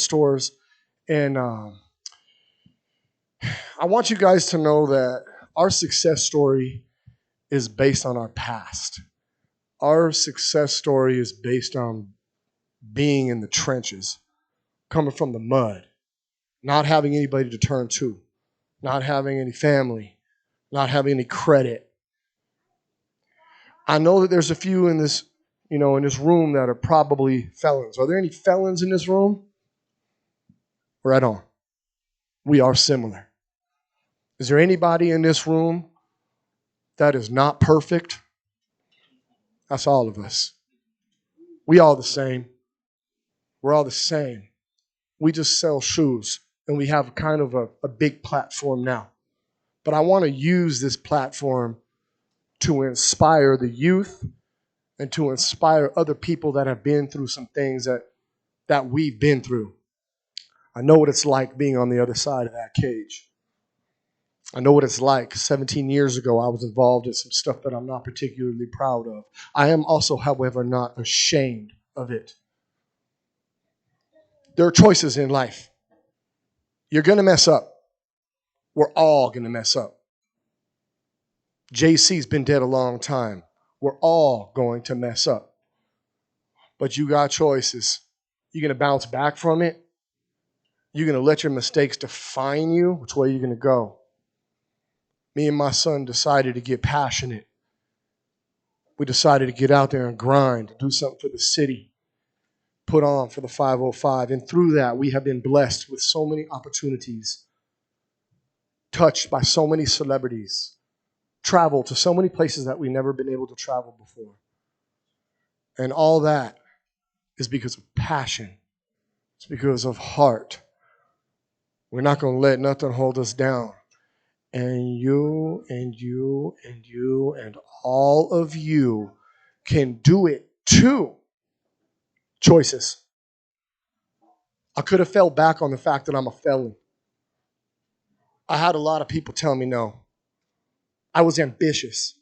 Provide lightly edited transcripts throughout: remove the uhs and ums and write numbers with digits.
stores. And I want you guys to know that our success story is based on our past. Our success story is based on being in the trenches, coming from the mud, not having anybody to turn to, not having any family, not having any credit. I know that there's a few in this, in this room that are probably felons. Are there any felons in this room? Right on. We are similar. Is there anybody in this room that is not perfect? That's all of us. We all the same. We're all the same. We just sell shoes, and we have kind of a big platform now. But I want to use this platform to inspire the youth and to inspire other people that have been through some things that we've been through. I know what it's like being on the other side of that cage. I know what it's like. 17 years ago, I was involved in some stuff that I'm not particularly proud of. I am also, however, not ashamed of it. There are choices in life. You're going to mess up. We're all going to mess up. JC's been dead a long time. We're all going to mess up. But you got choices. You're going to bounce back from it. You're going to let your mistakes define you. Which way are you going to go? Me and my son decided to get passionate. We decided to get out there and grind, do something for the city, put on for the 505. And through that, we have been blessed with so many opportunities, touched by so many celebrities, traveled to so many places that we've never been able to travel before. And all that is because of passion. It's because of heart. We're not going to let nothing hold us down. And you and you and you and all of you can do it too. Choices. I could have fell back on the fact that I'm a felon. I had a lot of people tell me no. I was ambitious.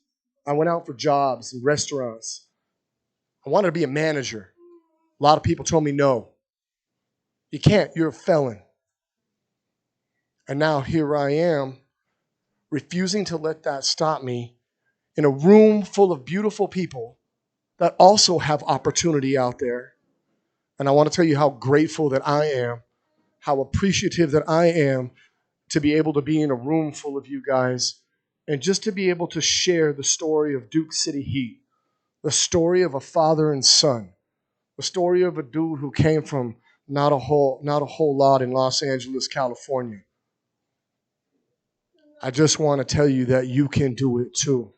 I went out for jobs in restaurants. I wanted to be a manager. A lot of people told me no. You can't. You're a felon. And now here I am, refusing to let that stop me in a room full of beautiful people that also have opportunity out there. And I want to tell you how grateful that I am, how appreciative that I am to be able to be in a room full of you guys and just to be able to share the story of Duke City Heat, the story of a father and son, the story of a dude who came from not a whole lot in Los Angeles, California. I just want to tell you that you can do it too.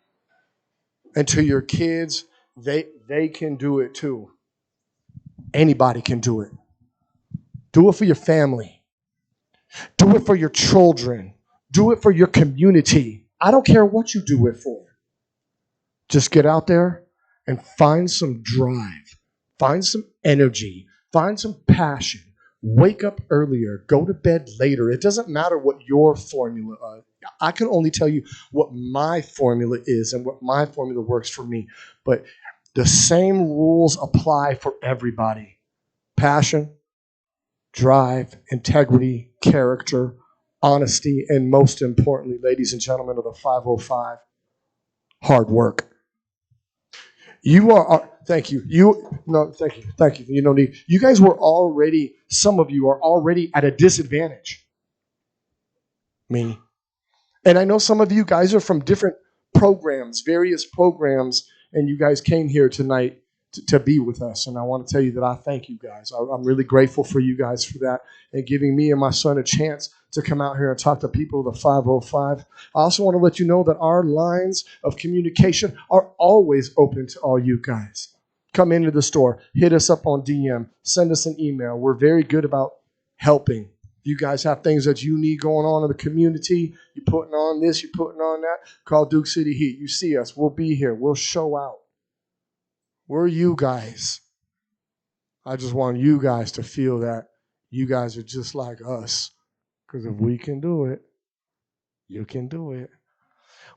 And to your kids, they can do it too. Anybody can do it. Do it for your family. Do it for your children. Do it for your community. I don't care what you do it for. Just get out there and find some drive. Find some energy. Find some passion. Wake up earlier. Go to bed later. It doesn't matter what your formula is. I can only tell you what my formula is and what my formula works for me. But the same rules apply for everybody. Passion, drive, integrity, character, honesty, and most importantly, ladies and gentlemen of the 505, hard work. You are, thank you. Thank you. You don't need, you guys were already, some of you are already at a disadvantage. Me. And I know some of you guys are from different programs, various programs, and you guys came here tonight to be with us. And I want to tell you that I thank you guys. I'm really grateful for you guys for that and giving me and my son a chance to come out here and talk to people of the 505. I also want to let you know that our lines of communication are always open to all you guys. Come into the store, hit us up on DM, send us an email. We're very good about helping. You guys have things that you need going on in the community. You're putting on this, you're putting on that. Call Duke City Heat. You see us. We'll be here. We'll show out. We're you guys. I just want you guys to feel that you guys are just like us. Because if we can do it, you can do it.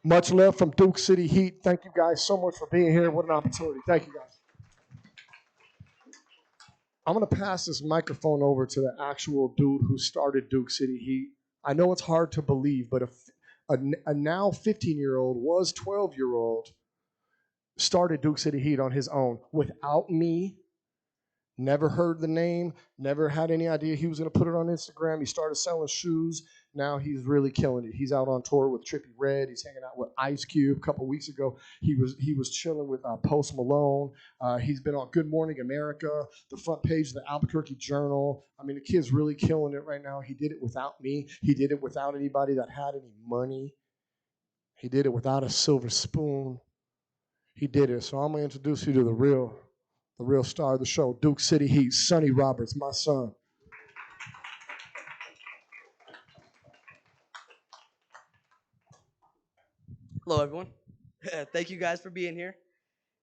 Much love from Duke City Heat. Thank you guys so much for being here. What an opportunity. Thank you guys. I'm going to pass this microphone over to the actual dude who started Duke City Heat. I know it's hard to believe, but a now 15-year-old was 12-year-old started Duke City Heat on his own without me. Never heard the name, never had any idea he was going to put it on Instagram. He started selling shoes. Now he's really killing it. He's out on tour with Trippie Redd. He's hanging out with Ice Cube. A couple weeks ago, he was chilling with Post Malone. He's been on Good Morning America, the front page of the Albuquerque Journal. I mean, the kid's really killing it right now. He did it without me. He did it without anybody that had any money. He did it without a silver spoon. He did it. So I'm going to introduce you to the real star of the show, Duke City Heat, Sonny Roberts, my son. Hello, everyone. Thank you guys for being here.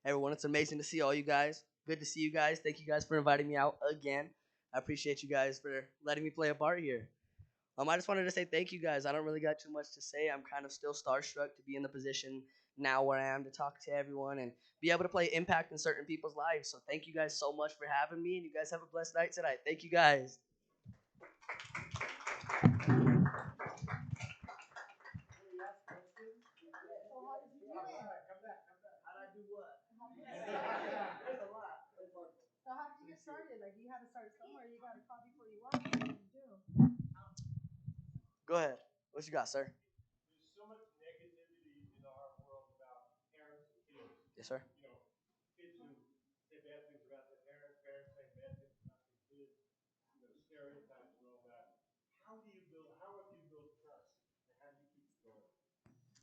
Everyone, it's amazing to see all you guys. Good to see you guys. Thank you guys for inviting me out again. I appreciate you guys for letting me play a part here. I just wanted to say thank you guys. I don't really got too much to say. I'm kind of still starstruck to be in the position now where I am to talk to everyone and be able to play impact in certain people's lives. So thank you guys so much for having me, and you guys have a blessed night tonight. Thank you guys. So how did you get started? Like you had to start somewhere. You got a call before you walked. What did you do? Go ahead. What you got, sir? There's so much negativity in our world about parents and kids. Yes, sir. Kids who say bad things about their parents, parents say bad things about their kids, stereotypes and all that. How have you built trust? And how do you keep it going?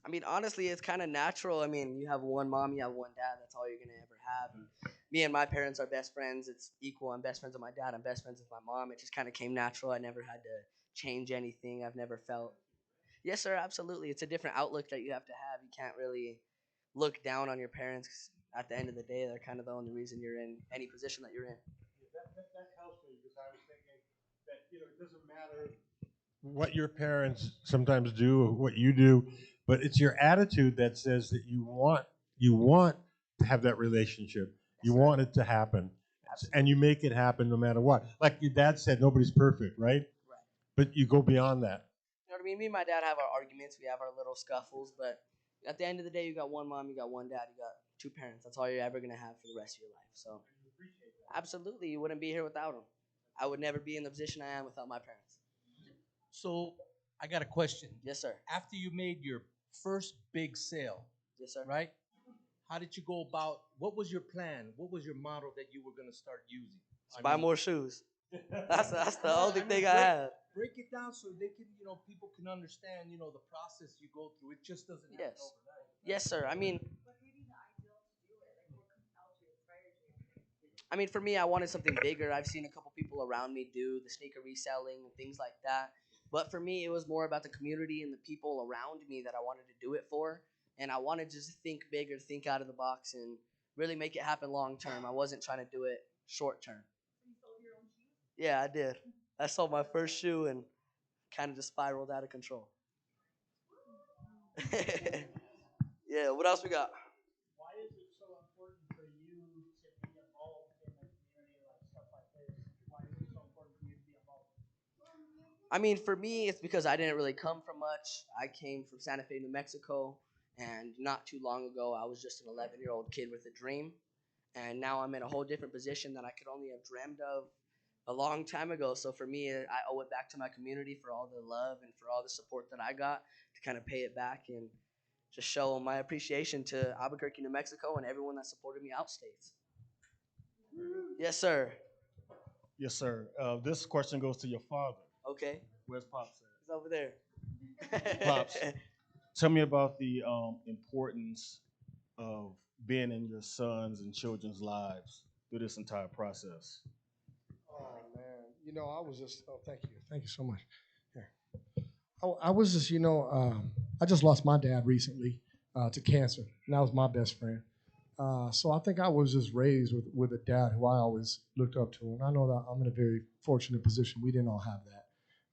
I mean, honestly, it's kind of natural. I mean, you have one mom, you have one dad. That's all you're going to ever have. And me and my parents are best friends. It's equal. I'm best friends with my dad. I'm best friends with my mom. It just kind of came natural. I never had to change anything. I've never felt. Yes, sir, absolutely. It's a different outlook that you have to have. You can't really look down on your parents 'cause at the end of the day, they're kind of the only reason you're in any position that you're in. That helps me because I was thinking that it doesn't matter what your parents sometimes do or what you do, but it's your attitude that says that you want to have that relationship. You want it to happen, Absolutely. and you make it happen no matter what. Like your dad said, nobody's perfect, right? Right. But you go beyond that. You know what I mean? Me and my dad have our arguments. We have our little scuffles, but at the end of the day, you got one mom, you got one dad, you got two parents. That's all you're ever gonna have for the rest of your life. So, absolutely, you wouldn't be here without them. I would never be in the position I am without my parents. So I got a question. Yes, sir. After you made your first big sale, Yes, sir. right? How did you go about? What was your plan? What was your model that you were going to start using? Buy more shoes. That's the only thing I have. Break it down so they can, people can understand, the process you go through. It just doesn't happen Yes. overnight. Yes, sir. I mean, What gave you the ideal to do it? Like what compelled you, inspired you? for me, I wanted something bigger. I've seen a couple people around me do the sneaker reselling and things like that. But for me, it was more about the community and the people around me that I wanted to do it for. And I wanted to just think bigger, think out of the box, and really make it happen long term. I wasn't trying to do it short term. So you sold your own shoes? Yeah, I did. I sold my first shoe and kind of just spiraled out of control. Yeah, what else we got? Why is it so important for you to be involved in the community like stuff like this? Why is it so important for you to be involved? For me, it's because I didn't really come from much. I came from Santa Fe, New Mexico, and not too long ago, I was just an 11-year-old kid with a dream. And now I'm in a whole different position that I could only have dreamed of a long time ago. So for me, I owe it back to my community for all the love and for all the support that I got to kind of pay it back and just show my appreciation to Albuquerque, New Mexico, and everyone that supported me outstates. Yes, sir. Yes, sir. This question goes to your father. Okay. Where's Pops at? He's over there. Pops, tell me about the importance of being in your sons and children's lives through this entire process. Oh man, I was just. Oh, thank you so much. Here. I was just, I just lost my dad recently to cancer, and that was my best friend. So I think I was just raised with a dad who I always looked up to, and I know that I'm in a very fortunate position. We didn't all have that.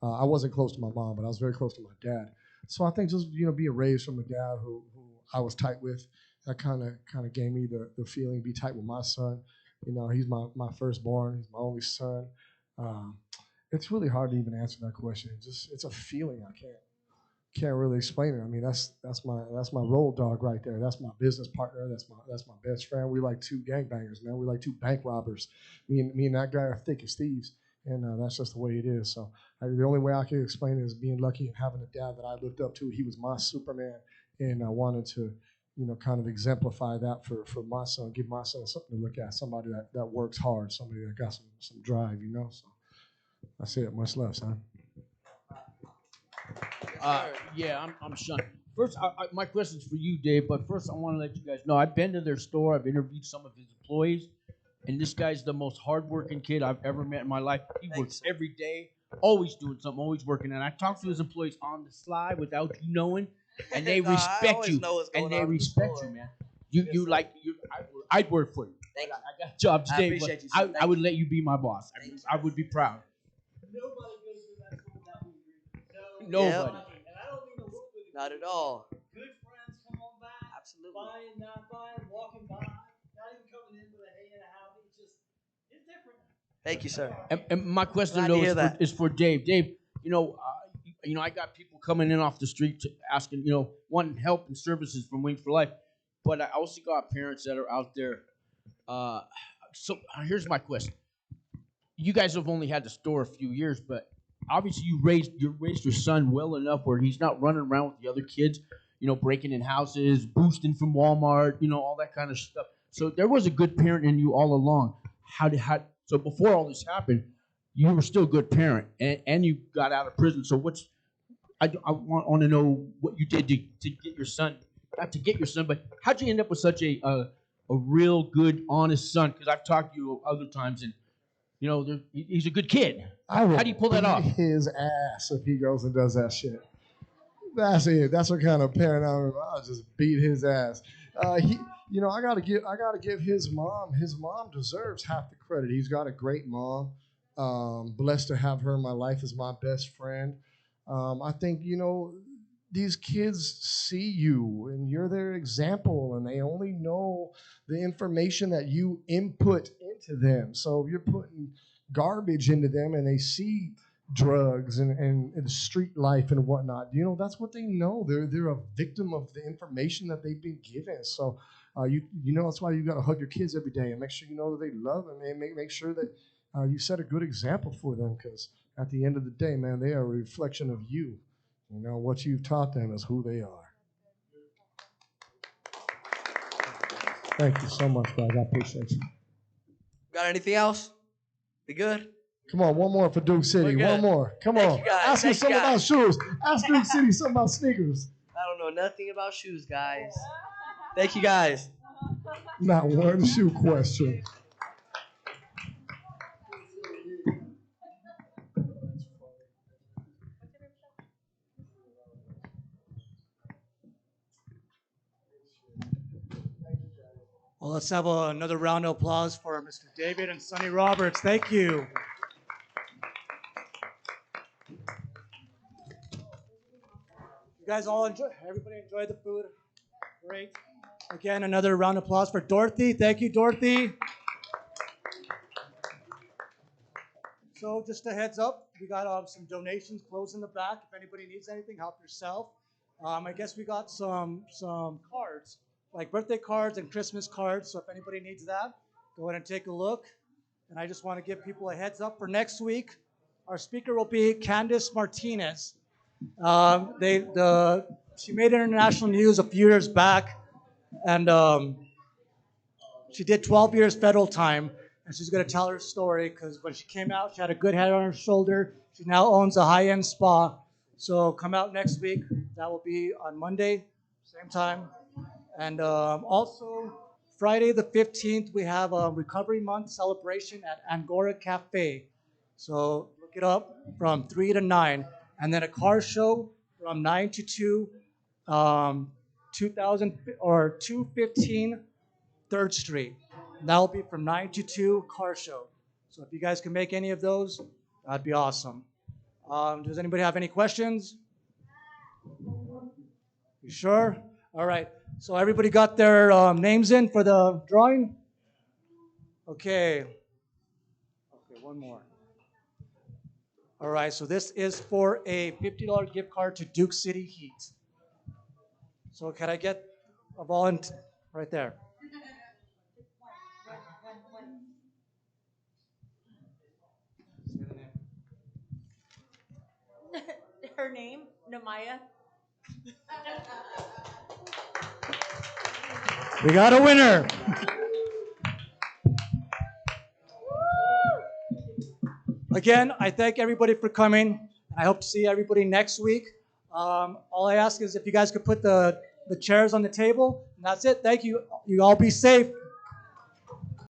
I wasn't close to my mom, but I was very close to my dad. So I think just being raised from a dad who I was tight with, that kind of gave me the feeling be tight with my son. He's my firstborn. He's my only son. Um, it's really hard to even answer that question. It's a feeling I can't really explain it. I mean, that's my road dog right there. That's my business partner. That's my best friend. We like two gangbangers, man. We like two bank robbers. Me and that guy are thick as thieves, and that's just the way it is. So the only way I can explain it is being lucky and having a dad that I looked up to. He was my Superman, and I wanted to, kind of exemplify that for my son, give my son something to look at, somebody that works hard, somebody that got some drive, So that's it. Much love, son. Yeah, I'm Sean. First, my question's for you, Dave. But first, I want to let you guys know I've been to their store. I've interviewed some of his employees, and this guy's the most hardworking kid I've ever met in my life. He works every day, always doing something, always working. And I talk to his employees on the sly without you knowing, and they respect you. And they respect you, man. I'd work for you. Thank you. I got jobs I today, appreciate but you, son. I would let you be my boss. I would be proud. Nobody goes to that school without being greedy. Nobody. And I don't mean to look with Not at all. Good friends come on by. Absolutely. Buying, not buying, walking by. Not even coming in with a hey and a howdy. It's different. Thank you, sir. And my question Glad to hear though that. is for Dave. Dave, I got people coming in off the street asking, wanting help and services from Wings for Life, but I also got parents that are out there. So here's my question: you guys have only had the store a few years, but obviously you raised your son well enough where he's not running around with the other kids, breaking in houses, boosting from Walmart, all that kind of stuff. So there was a good parent in you all along. So before all this happened, you were still a good parent, and you got out of prison. So I want to know what you did to get your son, not to get your son, but how'd you end up with such a real good, honest son? Because I've talked to you other times, and he's a good kid. How do you pull that off? His ass if he goes and does that shit. That's it. That's what kind of parent I am. I'll just beat his ass. I gotta give his mom. His mom deserves half the credit. He's got a great mom. Blessed to have her in my life as my best friend. I think these kids see you and you're their example, and they only know the information that you input into them. So if you're putting garbage into them and they see drugs and street life and whatnot, that's what they know. They're a victim of the information that they've been given. So that's why you got to hug your kids every day and make sure that they love them, and make sure that you set a good example for them, because at the end of the day, man, they are a reflection of you. What you've taught them is who they are. Thank you so much, guys. I appreciate you. Got anything else? We good? Come on, one more for Duke City. One more. Come on. Ask us something about shoes. Ask Duke City something about sneakers. I don't know nothing about shoes, guys. Thank you, guys. Not one shoe question. Well, let's have another round of applause for Mr. David and Sonny Roberts. Thank you. You guys all everybody enjoyed the food? Great. Again, another round of applause for Dorothy. Thank you, Dorothy. So just a heads up, we got some donations closed in the back. If anybody needs anything, help yourself. I guess we got some cards, like birthday cards and Christmas cards. So if anybody needs that, go ahead and take a look. And I just want to give people a heads up for next week. Our speaker will be Candice Martinez. She made international news a few years back, and she did 12 years federal time, and she's going to tell her story, because when she came out, she had a good head on her shoulder. She now owns a high-end spa. So come out next week. That will be on Monday, same time. And also, Friday the 15th, we have a Recovery Month celebration at Angora Cafe. So look it up from 3 to 9. And then a car show from 9 to 2, 215 3rd Street. And that will be from 9 to 2, car show. So if you guys can make any of those, that'd be awesome. Does anybody have any questions? You sure? All right. So everybody got their names in for the drawing? Okay. Okay, one more. All right, so this is for a $50 gift card to Duke City Heat. So can I get a volunteer right there? Her name, Namaya. We got a winner. Again, I thank everybody for coming. I hope to see everybody next week. All I ask is if you guys could put the chairs on the table. And that's it. Thank you. You all be safe.